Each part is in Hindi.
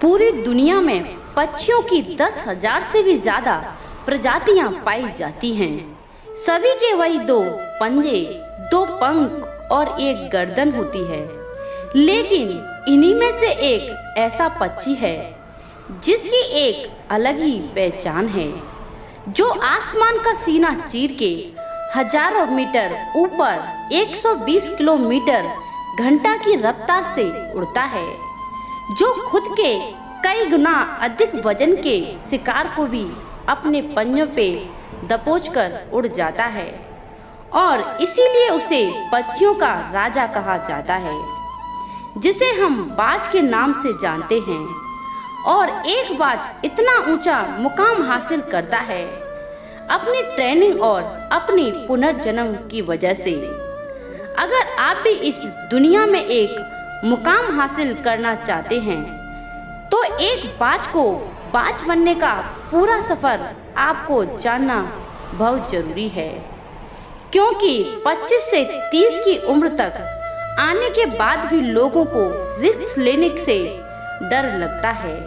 पूरी दुनिया में पक्षियों की 10,000 से भी ज्यादा प्रजातियां पाई जाती हैं। सभी के वही दो पंजे, दो पंख और एक गर्दन होती है। लेकिन इन्हीं में से एक ऐसा पक्षी है जिसकी एक अलग ही पहचान है, जो आसमान का सीना चीर के हजारों मीटर ऊपर 120 किलोमीटर घंटा की रफ्तार से उड़ता है, जो खुद के कई गुना अधिक वजन के शिकार को भी अपने पंजों पे दबोचकर उड़ जाता है और इसीलिए उसे पक्षियों का राजा कहा जाता है, जिसे हम बाज के नाम से जानते हैं। और एक बाज इतना ऊंचा मुकाम हासिल करता है अपनी ट्रेनिंग और अपनी पुनर्जन्म की वजह से। अगर आप भी इस दुनिया में एक मुकाम हासिल करना चाहते हैं तो एक बाज को बाज बनने का पूरा सफर आपको जानना बहुत जरूरी है, क्योंकि 25 से 30 की उम्र तक आने के बाद भी लोगों को रिस्क लेने से डर लगता है।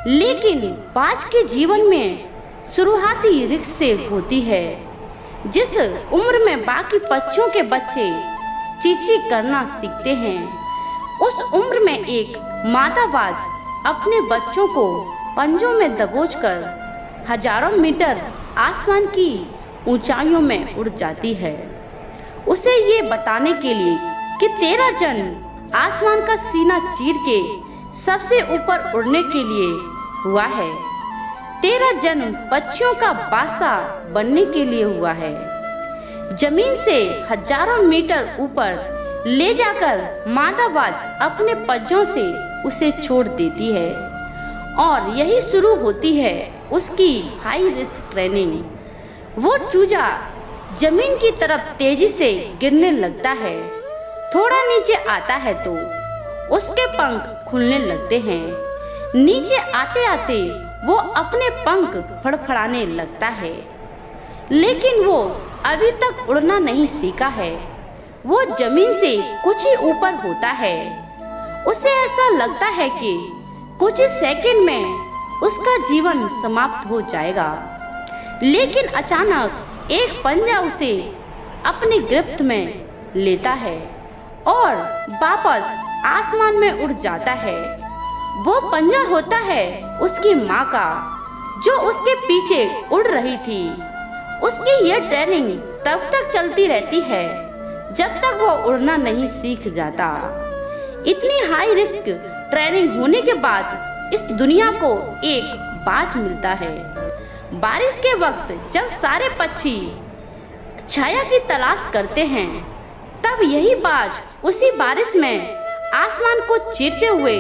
लेकिन बाज के जीवन में शुरुआती रिस्क से होती है। जिस उम्र में बाकी पक्षियों के बच्चे चींची करना सीखते हैं, उस उम्र में एक मादा बाज अपने बच्चों को पंजों में दबोचकर हजारों मीटर आसमान की ऊंचाइयों में उड़ जाती है, उसे ये बताने के लिए कि तेरा जन्म आसमान का सीना चीर के सबसे ऊपर उड़ने के लिए हुआ है। तेरा जन्म पक्षियों का बादशाह बनने के लिए हुआ है। जमीन से हजारों मीटर ऊपर ले जाकर मादा बाज अपने पंजों से उसे छोड़ देती है और यही शुरू होती है उसकी हाई रिस्क ट्रेनिंग। वो चूजा जमीन की तरफ तेजी से गिरने लगता है। थोड़ा नीचे आता है तो उसके पंख खुलने लगते हैं। नीचे आते आते वो अपने पंख फड़फड़ाने लगता है, लेकिन वो अभी तक उड़ना नहीं सीखा है। वो जमीन से कुछ ही ऊपर होता है। उसे ऐसा लगता है कि कुछ ही सेकंड में उसका जीवन समाप्त हो जाएगा। लेकिन अचानक एक पंजा उसे अपनी गिरफ्त में लेता है और वापस आसमान में उड़ जाता है। वो पंजा होता है उसकी माँ का, जो उसके पीछे उड़ रही थी। उसकी यह ट्रेनिंग तब तक चलती रहती है जब तक वो उड़ना नहीं सीख जाता। इतनी हाई रिस्क ट्रेनिंग होने के बाद इस दुनिया को एक बाज मिलता है। बारिश के वक्त जब सारे पक्षी छाया की तलाश करते हैं, तब यही बाज उसी बारिश में आसमान को चीरते हुए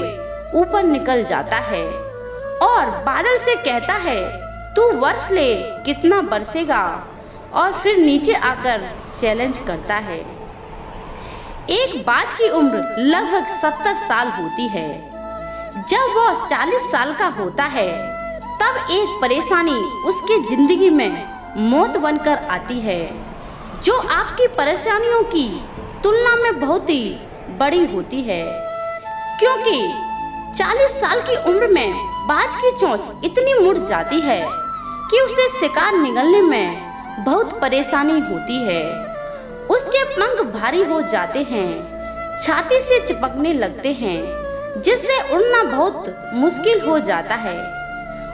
ऊपर निकल जाता है और बादल से कहता है, तू वर्ष ले कितना बरसेगा, और फिर नीचे आकर चैलेंज करता है। एक बाज की उम्र लगभग 70 साल होती है। जब वह 40 साल का होता है, तब एक परेशानी उसकी जिंदगी में मौत बनकर आती है, जो आपकी परेशानियों की तुलना में बहुत ही बड़ी होती है। क्योंकि 40 साल की उम्र में बाज की चोंच इतनी मुड़ जाती है कि उसे शिकार निगलने में बहुत परेशानी होती है। उसके पंख भारी हो जाते हैं, छाती से चिपकने लगते हैं, जिससे उड़ना बहुत मुश्किल हो जाता है।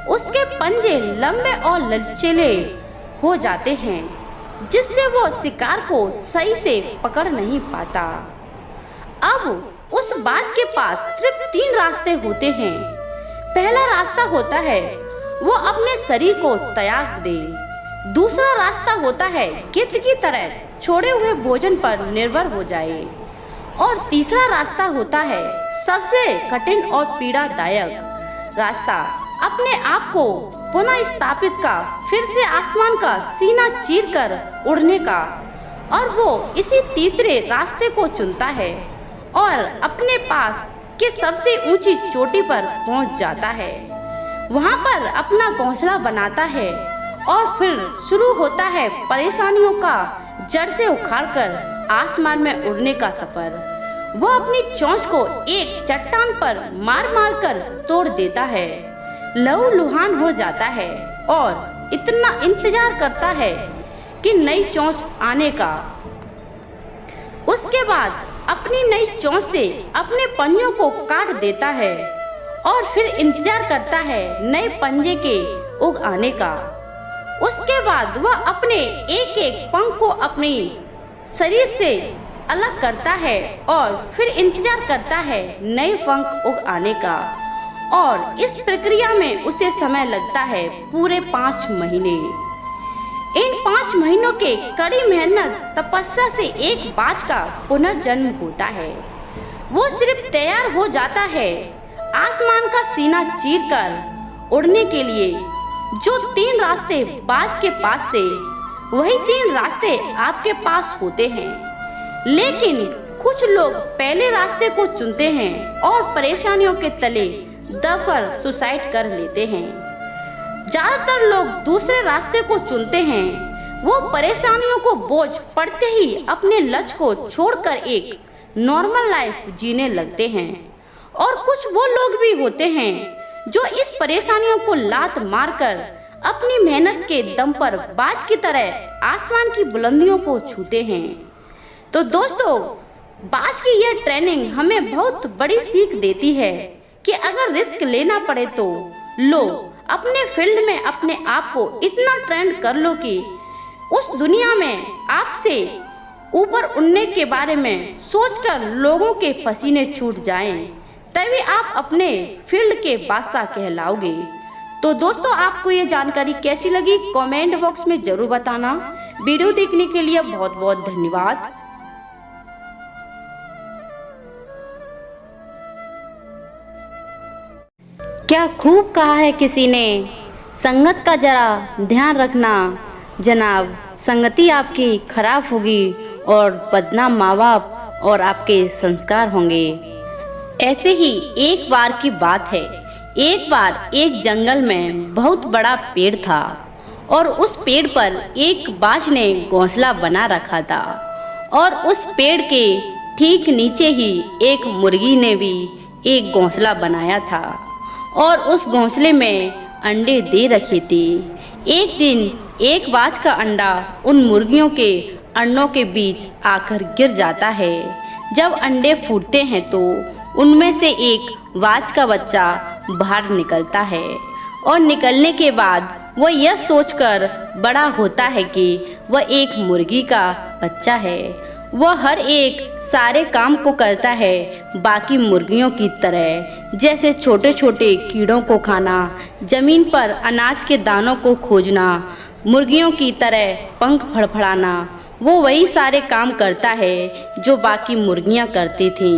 उसके पंजे लंबे और लचीले हो जाते हैं, जिससे वो शिकार को सही से पकड़ नहीं पाता। अब उस बाज के पास सिर्फ 3 रास्ते होते हैं। पहला रास्ता होता है वो अपने शरीर को त्याग दे। दूसरा रास्ता होता है गिद्ध की तरह छोड़े हुए भोजन पर निर्भर हो जाए। और तीसरा रास्ता होता है सबसे कठिन और पीड़ादायक रास्ता, अपने आप को पुनः स्थापित का, फिर से आसमान का सीना चीरकर उड़ने का। और वो इसी तीसरे रास्ते को चुनता है और अपने पास के सबसे ऊंची चोटी पर पहुंच जाता है। वहां पर अपना घोंसला बनाता है और फिर शुरू होता है परेशानियों का जड़ से उखाड़कर आसमान में उड़ने का सफर। वह अपनी चोंच को एक चट्टान पर मार मार कर तोड़ देता है। लहूलुहान हो जाता है और इतना इंतजार करता है कि नई चोंच आने का। उसके बाद अपनी नई चोंच से अपने पंजों को काट देता है और फिर इंतजार करता है नए पंजे के उग आने का। उसके बाद वह अपने एक एक पंख को अपनी शरीर से अलग करता है और फिर इंतजार करता है नए पंख उग आने का। और इस प्रक्रिया में उसे समय लगता है पूरे 5 महीने। इन 5 महीनों के कड़ी मेहनत तपस्या से एक बाज का पुनर्जन्म होता है। वो सिर्फ तैयार हो जाता है आसमान का सीना चीरकर उड़ने के लिए। जो 3 रास्ते बाज के पास थे, वही 3 रास्ते आपके पास होते हैं। लेकिन कुछ लोग पहले रास्ते को चुनते हैं और परेशानियों के तले दबकर सुसाइड कर लेते हैं। ज्यादातर लोग दूसरे रास्ते को चुनते हैं। वो परेशानियों को बोझ पड़ते ही अपने लक्ष्य को छोड़कर एक नॉर्मल लाइफ जीने लगते हैं। और कुछ वो लोग भी होते हैं जो इस परेशानियों को लात मारकर अपनी मेहनत के दम पर बाज की तरह आसमान की बुलंदियों को छूते हैं। तो दोस्तों, बाज की यह ट्रेनिंग हमें बहुत बड़ी सीख देती है कि अगर रिस्क लेना पड़े तो लो, अपने फील्ड में अपने आप को इतना ट्रेंड कर लो कि उस दुनिया में आपसे ऊपर उड़ने के बारे में सोचकर लोगों के पसीने छूट जाएं। तभी आप अपने फील्ड के बादशाह कहलाओगे। तो दोस्तों, आपको ये जानकारी कैसी लगी कमेंट बॉक्स में जरूर बताना। वीडियो देखने के लिए बहुत बहुत धन्यवाद। क्या खूब कहा है किसी ने, संगत का जरा ध्यान रखना जनाब। संगति आपकी खराब होगी और बदनाम माँ बाप और आपके संस्कार होंगे। ऐसे ही एक बार की बात है। एक बार एक जंगल में बहुत बड़ा पेड़ था और उस पेड़ पर एक बाज ने घोंसला बना रखा था। और उस पेड़ के ठीक नीचे ही एक मुर्गी ने भी एक घोंसला बनाया था और उस घोंसले में अंडे दे रखे थे। एक दिन एक बाज का अंडा उन मुर्गियों के अंडों के बीच आकर गिर जाता है। जब अंडे फूटते हैं तो उनमें से एक बाज का बच्चा बाहर निकलता है और निकलने के बाद वह यह सोचकर बड़ा होता है कि वह एक मुर्गी का बच्चा है। वह हर एक सारे काम को करता है बाकी मुर्गियों की तरह, जैसे छोटे छोटे कीड़ों को खाना, जमीन पर अनाज के दानों को खोजना, मुर्गियों की तरह पंख फड़फड़ाना। वो वही सारे काम करता है जो बाकी मुर्गियां करती थीं।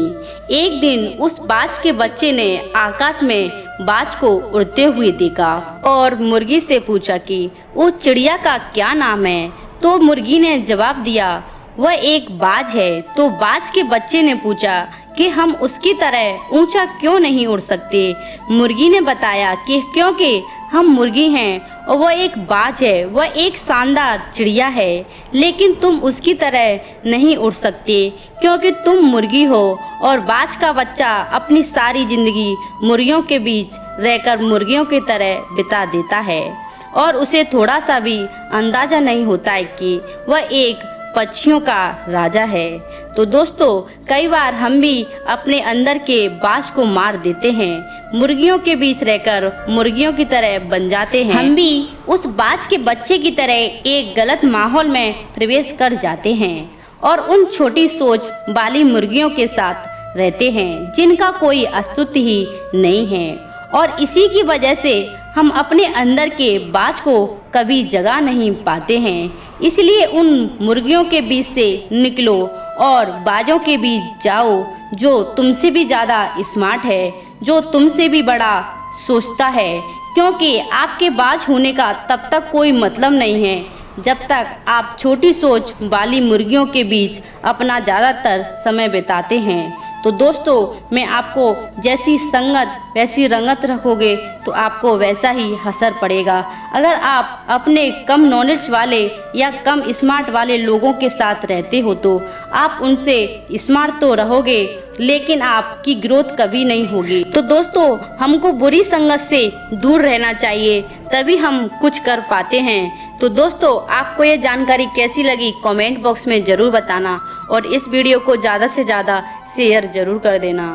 एक दिन उस बाज के बच्चे ने आकाश में बाज को उड़ते हुए देखा और मुर्गी से पूछा कि उस चिड़िया का क्या नाम है। तो मुर्गी ने जवाब दिया, वह एक बाज है। तो बाज के बच्चे ने पूछा कि हम उसकी तरह ऊंचा क्यों नहीं उड़ सकते। मुर्गी ने बताया कि क्योंकि हम मुर्गी हैं और वह एक बाज है। वह एक शानदार चिड़िया है, लेकिन तुम उसकी तरह नहीं उड़ सकते क्योंकि तुम मुर्गी हो। और बाज का बच्चा अपनी सारी जिंदगी मुर्गियों के बीच रहकर मुर्गियों की तरह बिता देता है और उसे थोड़ा सा भी अंदाजा नहीं होता है कि वह एक पक्षियों का राजा है। तो दोस्तों, कई बार हम भी अपने अंदर के बाज को मार देते हैं, मुर्गियों के बीच रहकर मुर्गियों की तरह बन जाते हैं। हम भी उस बाज के बच्चे की तरह एक गलत माहौल में प्रवेश कर जाते हैं और उन छोटी सोच वाली मुर्गियों के साथ रहते हैं जिनका कोई अस्तित्व ही नहीं है। और इसी की वजह से हम अपने अंदर के बाज को कभी जगा नहीं पाते हैं। इसलिए उन मुर्गियों के बीच से निकलो और बाजों के बीच जाओ जो तुमसे भी ज़्यादा स्मार्ट है, जो तुमसे भी बड़ा सोचता है। क्योंकि आपके बाज होने का तब तक कोई मतलब नहीं है जब तक आप छोटी सोच वाली मुर्गियों के बीच अपना ज़्यादातर समय बिताते हैं। तो दोस्तों, मैं आपको जैसी संगत वैसी रंगत रखोगे तो आपको वैसा ही असर पड़ेगा। अगर आप अपने कम नॉलेज वाले या कम स्मार्ट वाले लोगों के साथ रहते हो तो आप उनसे स्मार्ट तो रहोगे लेकिन आपकी ग्रोथ कभी नहीं होगी। तो दोस्तों, हमको बुरी संगत से दूर रहना चाहिए, तभी हम कुछ कर पाते हैं। तो दोस्तों, आपको ये जानकारी कैसी लगी कमेंट बॉक्स में ज़रूर बताना और इस वीडियो को ज़्यादा से ज़्यादा शेयर ज़रूर कर देना।